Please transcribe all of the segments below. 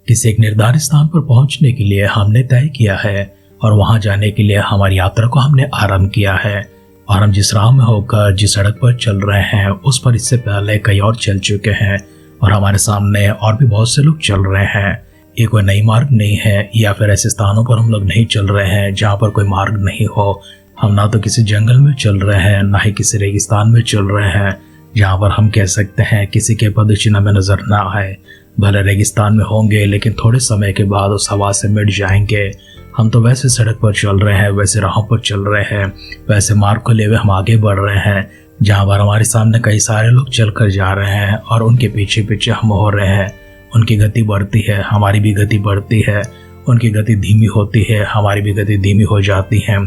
किसी एक निर्धारित स्थान पर पहुंचने के लिए हमने तय किया है और वहां जाने के लिए हमारी यात्रा को हमने आरंभ किया है। और हम जिस राह में होकर जिस सड़क पर चल रहे हैं उस पर इससे पहले कई और चल चुके हैं और हमारे सामने और भी बहुत से लोग चल रहे हैं। ये कोई नई मार्ग नहीं है या फिर ऐसे स्थानों पर हम लोग नहीं चल रहे हैं जहाँ पर कोई मार्ग नहीं हो। हम ना तो किसी जंगल में चल रहे हैं ना ही किसी रेगिस्तान में चल रहे हैं जहाँ पर हम कह सकते हैं किसी के पद चिन्ह में नजर ना आए। भले रेगिस्तान में होंगे लेकिन थोड़े समय के बाद उस हवा से मिट जाएंगे। हम तो वैसे सड़क पर चल रहे हैं, वैसे राहों पर चल रहे हैं, वैसे मार्ग को ले हुए हम आगे बढ़ रहे हैं जहाँ पर हमारे सामने कई सारे लोग चल कर जा रहे हैं और उनके पीछे पीछे हम हो रहे हैं। उनकी गति बढ़ती है, हमारी भी गति बढ़ती है। उनकी गति धीमी होती है, हमारी भी गति धीमी हो जाती है।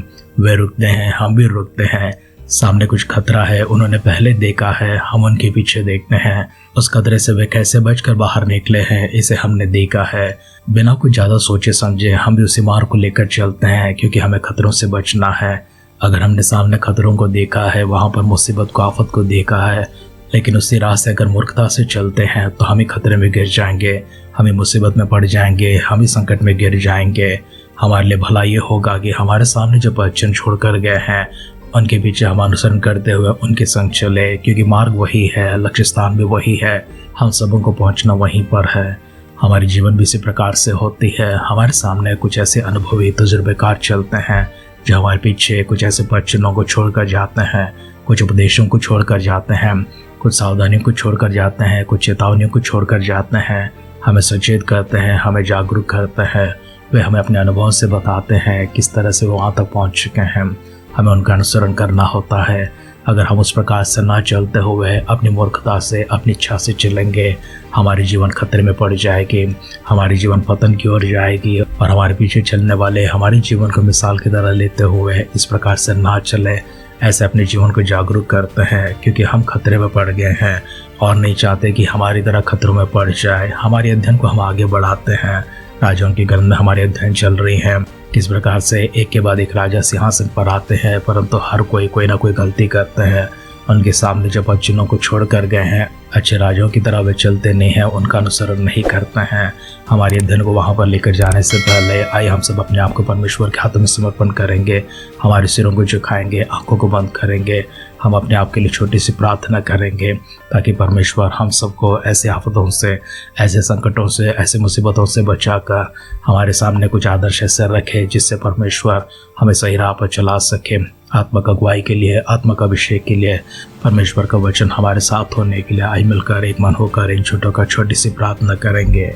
वे रुकते हैं, हम भी रुकते हैं। सामने कुछ खतरा है, उन्होंने पहले देखा है, हम उनके पीछे देखते हैं। उस खतरे से वे कैसे बचकर बाहर निकले हैं इसे हमने देखा है। बिना कुछ ज़्यादा सोचे समझे हम भी उसी मार्ग को लेकर चलते हैं क्योंकि हमें खतरों से बचना है। अगर हमने सामने खतरों को देखा है, वहाँ पर मुसीबत को, आफत को देखा है, लेकिन उसी राह से अगर मूर्खता से चलते हैं तो हम ही खतरे में गिर जाएंगे, हम ही मुसीबत में पड़ जाएंगे, हम ही संकट में गिर जाएंगे। हमारे लिए भला ये होगा कि हमारे सामने जो वचन छोड़ कर गए हैं उनके पीछे हम अनुसरण करते हुए उनके संग चले, क्योंकि मार्ग वही है, लक्ष्य स्थान भी वही है, हम सबों को पहुंचना वहीं पर है। हमारी जीवन भी इसी प्रकार से होती है। हमारे सामने कुछ ऐसे अनुभवी तजुर्बेकार चलते हैं जो हमारे पीछे कुछ ऐसे वचनों को छोड़कर जाते हैं, कुछ उपदेशों को छोड़कर जाते हैं, कुछ सावधानियों को छोड़कर जाते हैं, कुछ चेतावनियों को छोड़कर जाते हैं। हमें सचेत करते हैं, हमें जागरूक करते हैं। वे हमें अपने अनुभव से बताते हैं किस तरह से वो वहाँ तक पहुँच चुके हैं। हमें उनका अनुसरण करना होता है। अगर हम उस प्रकार से ना चलते हुए अपनी मूर्खता से, अपनी इच्छा से चलेंगे, हमारी जीवन खतरे में पड़ जाएगी, हमारी जीवन पतन की ओर जाएगी। और हमारे पीछे चलने वाले हमारी जीवन को मिसाल की तरह लेते हुए इस प्रकार से ना चले। ऐसे अपने जीवन को जागरूक करते हैं क्योंकि हम खतरे में पड़ गए हैं और नहीं चाहते कि हमारी तरह खतरों में पड़ जाए। हमारे अध्ययन को हम आगे बढ़ाते हैं। राजाओं की ग्रंथ में हमारे अध्ययन चल रही हैं किस प्रकार से एक के बाद एक राजा सिंहासन पर आते हैं, परंतु हर कोई ना कोई गलती करते हैं। उनके सामने जब वचनों को छोड़ कर गए हैं, अच्छे राजाओं की तरह वे चलते नहीं हैं, उनका अनुसरण नहीं करते हैं। हमारे अध्ययन को वहाँ पर लेकर जाने से पहले आइए हम सब अपने आप को परमेश्वर के हाथों में समर्पण करेंगे। हमारे सिरों को झुकाएंगे, आंखों को बंद करेंगे। हम अपने आप के लिए छोटी सी प्रार्थना करेंगे ताकि परमेश्वर हम सबको ऐसे आफतों से, ऐसे संकटों से, ऐसे मुसीबतों से बचाकर हमारे सामने कुछ आदर्श ऐसे रखे जिससे परमेश्वर हमें सही राह पर चला सके। आत्मा का अगुवाई के लिए, आत्मा का अभिषेक के लिए, परमेश्वर का वचन हमारे साथ होने के लिए आइए मिलकर एक मन होकर इन छोटों का छोटी सी प्रार्थना करेंगे।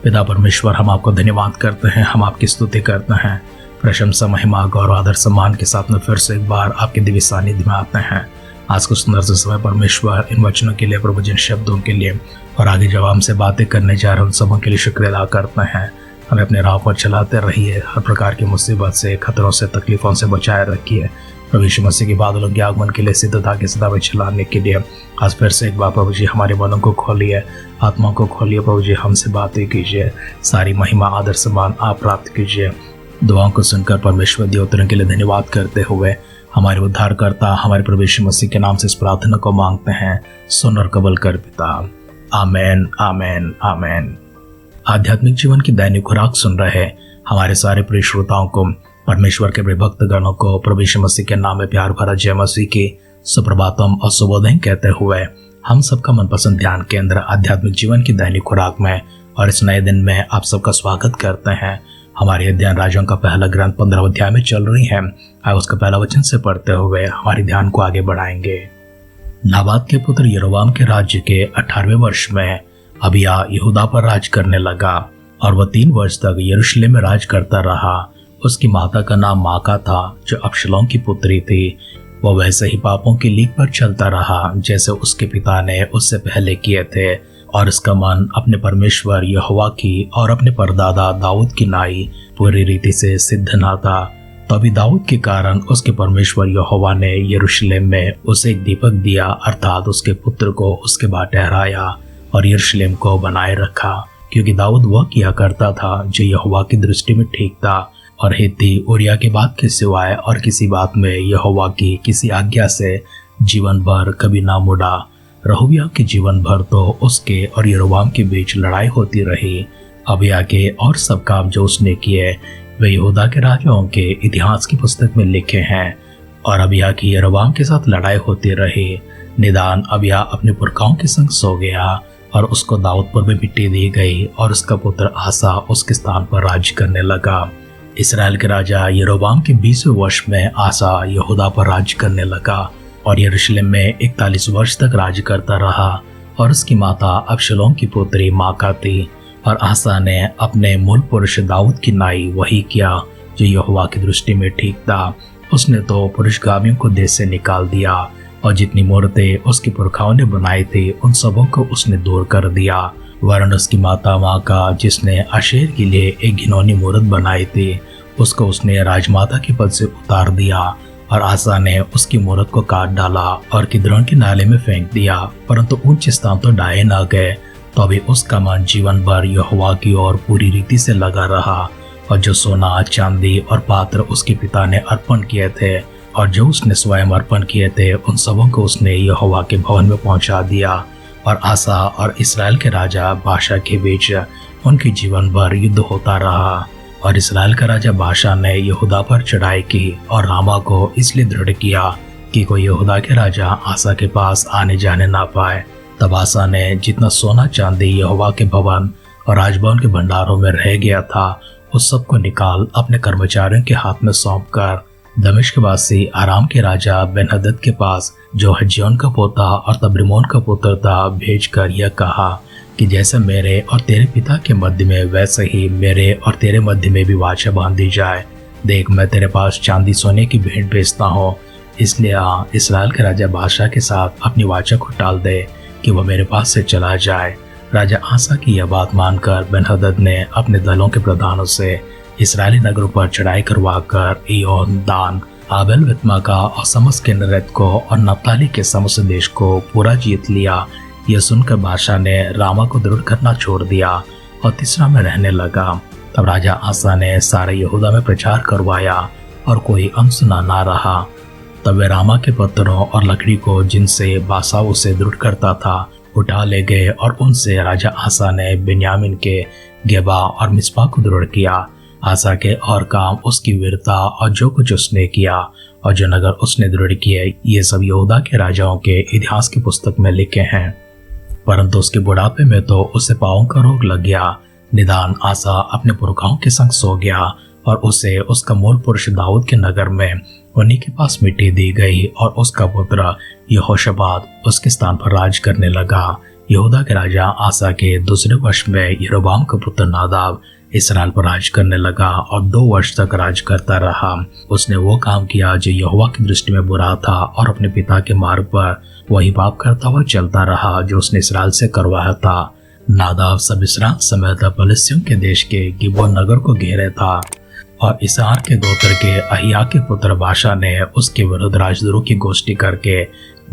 पिता परमेश्वर, हम आपको धन्यवाद करते हैं, हम आपकी स्तुति करते हैं। प्रशंसा, महिमा, गौरव, आदर, सम्मान के साथ में फिर से एक बार आपके दिव्य सानिध्य में आते हैं। आज को सुंदर से समय परमेश्वर इन वचनों के लिए, प्रभु, जिन शब्दों के लिए और आगे जब हमसे बातें करने जा रहे हैं उन सबों के लिए शुक्रिया अदा करते हैं। हमें अपने राह पर चलाते रहिए, हर प्रकार की मुसीबत से, खतरों से, तकलीफों से बचाए रखिए। प्रभु यीशु मसीह के बादलों के आगमन के लिए, सिद्धता के सदा में चलाने के लिए आज फिर से एक बार प्रभु जी हमारे मनों को खोलिए, आत्मा को खोलिए। प्रभु जी हमसे बातें कीजिए, सारी महिमा, आदर, सम्मान आप प्राप्त कीजिए। दुआओं को सुनकर परमेश्वर दियोतरों के लिए धन्यवाद करते हुए हमारे उद्धारकर्ता, हमारे प्रभु यीशु मसीह के नाम से इस प्रार्थना को मांगते हैं। सुन और कबूल कर पिता। आमेन, आमेन, आमेन। आध्यात्मिक जीवन की दैनिक खुराक सुन रहे हमारे सारे प्रिय श्रोताओं को, परमेश्वर के प्रिय भक्तगणों को प्रभु यीशु मसीह के नाम में प्यार भरा जय मसीह की सुप्रभातम और शुभोदय कहते हुए हम सबका मनपसंद ध्यान केंद्र आध्यात्मिक जीवन की दैनिक खुराक में और इस नए दिन में आप सबका स्वागत करते हैं। हमारे अध्ययन राजाओं का पहला ग्रंथ 15 अध्याय में चल रही है। आज उसका पहला वचन से पढ़ते हुए हमारे ध्यान को आगे बढ़ाएंगे। नाबात के पुत्र यरोबाम के राज्य के 18वें वर्ष में अबिय्याह यहूदा पर राज करने लगा और वह 3 वर्ष तक यरूशलेम में राज करता रहा। उसकी माता का नाम माका था जो अबशालोम की पुत्री थी। वह वैसे ही पापों की लीक पर चलता रहा जैसे उसके पिता ने उससे पहले किए थे, और उसका मन अपने परमेश्वर यहोवा की और अपने परदादा दाऊद की नाई पूरी रीति से सिद्ध न था। तभी दाऊद के कारण उसके परमेश्वर यहोवा ने यरूशलेम में उसे एक दीपक दिया, अर्थात उसके पुत्र को उसके बाद ठहराया और यरूशलेम को बनाए रखा, क्योंकि दाऊद वह किया करता था जो यहोवा की दृष्टि में ठीक था और हित्ती उरिय्याह के बात के सिवाय और किसी बात में यहोवा की किसी आज्ञा से जीवन भर कभी ना मुड़ा। रहोबिय्याह के जीवन भर तो उसके और यरोबाम के बीच लड़ाई होती रही। अबिय्याह के और सब काम जो उसने किए वे यहूदा के राजाओं के इतिहास की पुस्तक में लिखे हैं। और अबिय्याह की यरोबाम के साथ लड़ाई होती रही। निदान अबिय्याह अपने पुरखाओं के संग सो गया और उसको दाऊदपुर में मिट्टी दी गई और उसका पुत्र आसा उसके स्थान पर राज्य करने लगा। इसराइल के राजा यरोबाम के 20वें वर्ष में आसा यहूदा पर राज्य करने लगा और यरूशलेम में 41 वर्ष तक राज्य करता रहा। और उसकी माता अबशलोम की पुत्री माका थी। और आसा ने अपने मूल पुरुष दाऊद की नाई वही किया जो यहोवा की दृष्टि में ठीक था। उसने तो पुरुषगामियों को देश से निकाल दिया और जितनी मूर्तें उसके पुरखाओं ने बनाई थी उन सबों को उसने दूर कर दिया। वरन उसकी माता माका जिसने आशेर के लिए एक घिनौनी मूर्त बनाई थी उसको उसने राजमाता के पद से उतार दिया। और आसा ने उसकी मूर्त को काट डाला और किद्रोन के नाले में फेंक दिया, परंतु ऊंचे स्थान तो ढाए न गए। तो अभी उसका मन जीवन भर यहोवा की ओर पूरी रीति से लगा रहा। और जो सोना चांदी और पात्र उसके पिता ने अर्पण किए थे और जो उसने स्वयं अर्पण किए थे उन सबों को उसने यहोवा के भवन में पहुंचा दिया। और आसा और इसराइल के राजा बाशा के बीच उनकी जीवन भर युद्ध होता रहा। और इसराइल का राजा बाशा ने यहूदा पर चढ़ाई की और रामा को इसलिए दृढ़ किया कि कोई यहूदा के राजा आसा के पास आने जाने ना पाए। तब आसा ने जितना सोना चांदी यहोवा के भवन और राजभवन के भंडारों में रह गया था उस सब को निकाल अपने कर्मचारियों के हाथ में सौंपकर दमिश्कवासी आराम के राजा बेनहदद के पास जो हज्जियोन का पोता और तब्रिमोन का पुत्र था भेजकर यह कहा कि जैसे मेरे और तेरे पिता के मध्य में वैसे ही मेरे और तेरे मध्य में भी वाचा बांधी जाए। देख मैं तेरे पास चांदी सोने की भेंट भेजता हूँ, इसलिए इसराइल के राजा बादशाह के साथ अपनी वाचा को टाल दे कि वह मेरे पास से चला जाए। राजा आसा की यह बात मानकर बेनहदद ने अपने दलों के प्रधानों से इसराइली नगरों पर चढ़ाई करवाकर इय्योन, दान, आबेल वितमाका और समस्त किन्नरेत को और नप्ताली के समस्त देश को पूरा जीत लिया। यह सुनकर बादशाह ने रामा को दृढ़ करना छोड़ दिया और तिस्रा में रहने लगा। तब राजा आसा ने सारे यहूदा में प्रचार करवाया और कोई अनसुना ना रहा। तब वे रामा के पत्थरों और लकड़ी को जिनसे बादशाह उसे दृढ़ करता था उठा ले गए और उनसे राजा आसा ने बिन्यामीन के गेबा और मिस्पा को दृढ़ किया। आसा के और काम, उसकी वीरता और जो कुछ उसने किया और जो नगर उसने दृढ़ किए ये सब यहूदा के राजाओं के इतिहास की पुस्तक में लिखे हैं। परंतु उसके बुढ़ापे में तो उसे पाँवों का रोग लग गया। निदान आसा अपने पुरखाओं के संग सो गया और उसे उसका मूल पुरुष दाऊद के नगर में उन्हीं के पास मिट्टी दी गई और उसका पुत्र यहोशापात उसके स्थान पर राज करने लगा। यहूदा के राजा आसा के दूसरे वर्ष में यरोबाम का पुत्र नादाब इसराइल पर राज करने लगा और 2 वर्ष तक राज करता रहा। उसने वो काम किया जो यहोवा की दृष्टि में बुरा था और अपने पिता के मार्ग पर वही पाप करता हुआ चलता रहा जो उसने इसराइल से करवाया था। नादाब सब इसराइल समेत पलिस्तियों के देश के गिबोन नगर को घेरे था और इसहार के गोत्र के अहिया के पुत्र बाशा ने उसके विरुद्ध राजद्रोह की गोष्ठी करके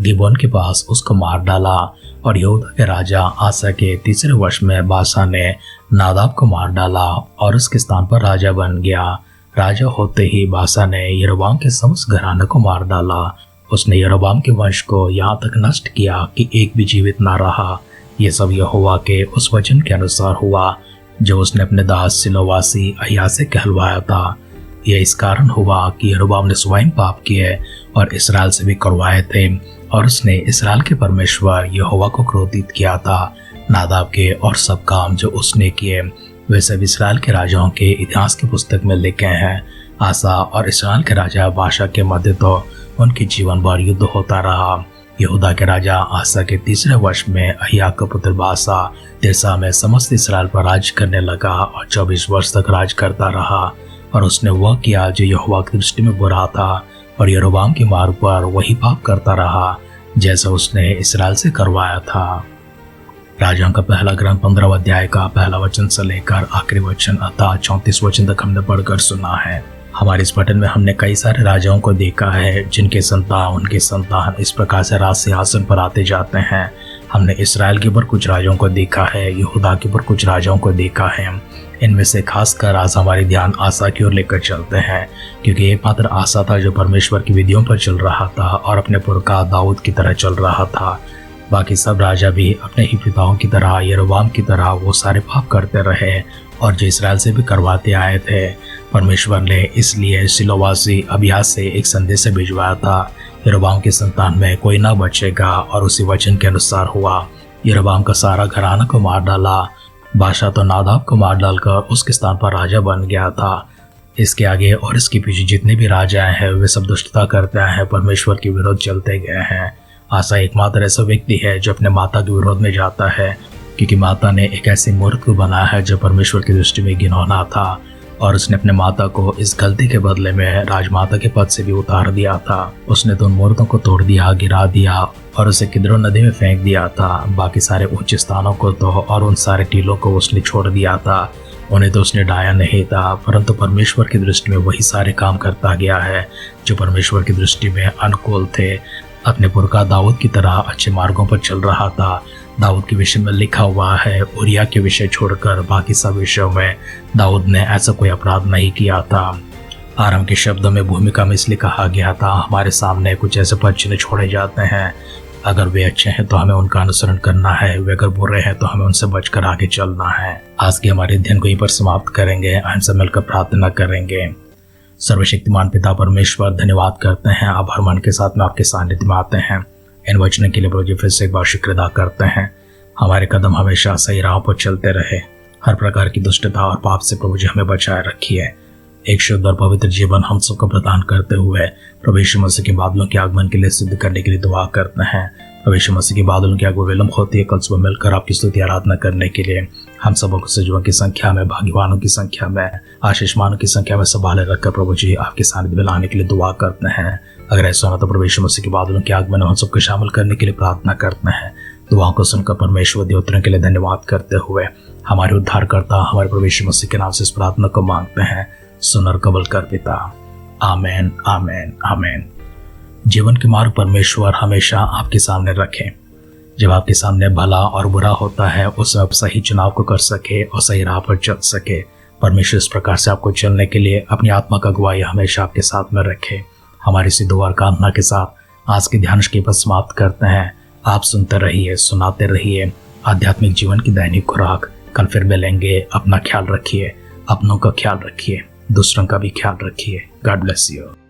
गिबोन के पास उसको मार डाला। और यहूदा के राजा आसा के तीसरे वर्ष में बाशा ने नादाब को मार डाला और उसके स्थान पर राजा बन गया। राजा होते ही बाशा ने यरोबाम के समस्त घराने को मार डाला। उसने यरोबाम के वंश को यहाँ तक नष्ट किया कि एक भी जीवित ना रहा। ये सब यहोवा के उस वचन के अनुसार हुआ जो उसने अपने दास सिलोवासी अहिया से कहलवाया था। यह इस कारण हुआ कि यरोबाम ने स्वयं पाप किए और इसराइल से भी करवाए थे और उसने इसराइल के परमेश्वर यहोवा को क्रोधित किया था। नादाब के और सब काम जो उसने किए वे सब इसराइल के राजाओं के इतिहास की पुस्तक में लिखे हैं। आसा और इसराइल के राजा बाशा के मध्य तो उनके जीवन भर युद्ध होता रहा। यहूदा के राजा आसा के तीसरे वर्ष में अहिया का पुत्र बाशा तिर्सा में समस्त इसराइल पर राज करने लगा और 24 वर्ष तक राज करता रहा। और उसने वह किया जो यहोवा की दृष्टि में बुरा था और यरोबाम के मार्ग पर वही पाप करता रहा जैसा उसने इसराइल से करवाया था। राजाओं का पहला ग्रंथ 15 अध्याय का पहला वचन से लेकर आखिरी वचन अर्थात 34 वचन तक हमने पढ़कर सुना है। हमारे इस पठन में हमने कई सारे राजाओं को देखा है जिनके संतान उनके संतान इस प्रकार से राज सिंहासन पर आते जाते हैं। हमने इसराइल के ऊपर कुछ राजाओं को देखा है, यहूदा के ऊपर कुछ राजाओं को देखा है। इनमें से खासकर आज हमारे ध्यान आसा की ओर लेकर चलते हैं क्योंकि एकमात्र आसा था जो परमेश्वर की विधियों पर चल रहा था और अपने पुरखा दाऊद की तरह चल रहा था। बाकी सब राजा भी अपने ही पिताओं की तरह यरोबाम की तरह वो सारे पाप करते रहे और जो इसराइल से भी करवाते आए थे। परमेश्वर ने इसलिए सिलोवासी अबिय्याह से एक संदेश भिजवाया था, यरोबाम की संतान में कोई ना बचेगा, और उसी वचन के अनुसार हुआ। यरोबाम का सारा घराना को मार डाला। बादशाह तो नादाब को मार डालकर उसके स्थान पर राजा बन गया था। इसके आगे और इसके पीछे जितने भी राजा हैं वे सब दुष्टता करते हैं, परमेश्वर के विरोध चलते गए हैं। आसा एकमात्र ऐसा व्यक्ति है जो अपने माता के विरोध में जाता है, क्योंकि माता ने एक ऐसी मूर्त को बनाया है जो परमेश्वर की दृष्टि में घिनौना था, और उसने अपने माता को इस गलती के बदले में राजमाता के पद से भी उतार दिया था। उसने तो उन मूर्तों को तोड़ दिया, गिरा दिया और उसे किद्रोन नदी में फेंक दिया था। बाकी सारे उच्च स्थानों को तो और उन सारे टीलों को उसने छोड़ दिया था। उन्हें तो उसने डाया नहीं था, परंतु परमेश्वर की दृष्टि में वही सारे काम करता गया है जो परमेश्वर की दृष्टि में अनुकूल थे। अपने पुरखा दाऊद की तरह अच्छे मार्गों पर चल रहा था। दाऊद के विषय में लिखा हुआ है, उरिया के विषय छोड़कर बाकी सब विषयों में दाऊद ने ऐसा कोई अपराध नहीं किया था। आराम के शब्दों में भूमिका में इसलिए कहा गया था, हमारे सामने कुछ ऐसे पद चिन्ह छोड़े जाते हैं, अगर वे अच्छे हैं तो हमें उनका अनुसरण करना है, वे अगर बुरे हैं तो हमें उनसे बचकर आगे चलना है। आज के हमारे अध्ययन को यहीं पर समाप्त करेंगे। हम सब मिलकर प्रार्थना करेंगे। सर्वशक्तिमान पिता परमेश्वर, धन्यवाद करते हैं, आभार मन के साथ में आपके सानिध्य में आते हैं। इन वचनों के लिए प्रभु जी फिर से एक बार शुक्र अदा करते हैं। हमारे कदम हमेशा सही राह पर चलते रहे, हर प्रकार की दुष्टता और पाप से प्रभु जी हमें बचाए रखिए। एक शुद्ध और पवित्र जीवन हम सबको प्रदान करते हुए प्रभु यीशु मसीह के बादलों के आगमन के लिए सिद्ध करने के लिए दुआ करते हैं। प्रभु यीशु मसीह के बादलों के आगमन विलंब होती है, कल सुबह मिलकर आपकी स्तुति आराधना करने के लिए हम सबों को सजीवों की संख्या में, भाग्यवानों की संख्या में, आशीषमानों की संख्या में संभाले रखकर प्रभु जी आपके सानिध्य में लाने के लिए दुआ करते हैं। अगर ऐसा ना तो प्रभु यीशु मसीह के बादलों के आगमन में हम सबको शामिल करने के लिए प्रार्थना करते हैं। दुआओं को सुनकर परमेश्वर देवताओं के लिए धन्यवाद करते हुए हमारे उद्धारकर्ता हमारे प्रभु यीशु मसीह के नाम से इस प्रार्थना को मांगते हैं। सुन और कबूल कर पिता। आमेन, आमेन, आमेन। जीवन के मार्ग परमेश्वर हमेशा आपके सामने रखें। जब आपके सामने भला और बुरा होता है उसमें आप सही चुनाव को कर सके और सही राह पर चल सके। परमेश्वर इस प्रकार से आपको चलने के लिए अपनी आत्मा का अगुवाई हमेशा आपके साथ में रखे। हमारी इसी दुआ और कामना के साथ आज के ध्यान की पर समाप्त करते हैं। आप सुनते रहिए, सुनाते रहिए आध्यात्मिक जीवन की दैनिक खुराक। कल फिर मिलेंगे। अपना ख्याल रखिए, अपनों का ख्याल रखिए, दूसरों का भी ख्याल रखिए। God bless you.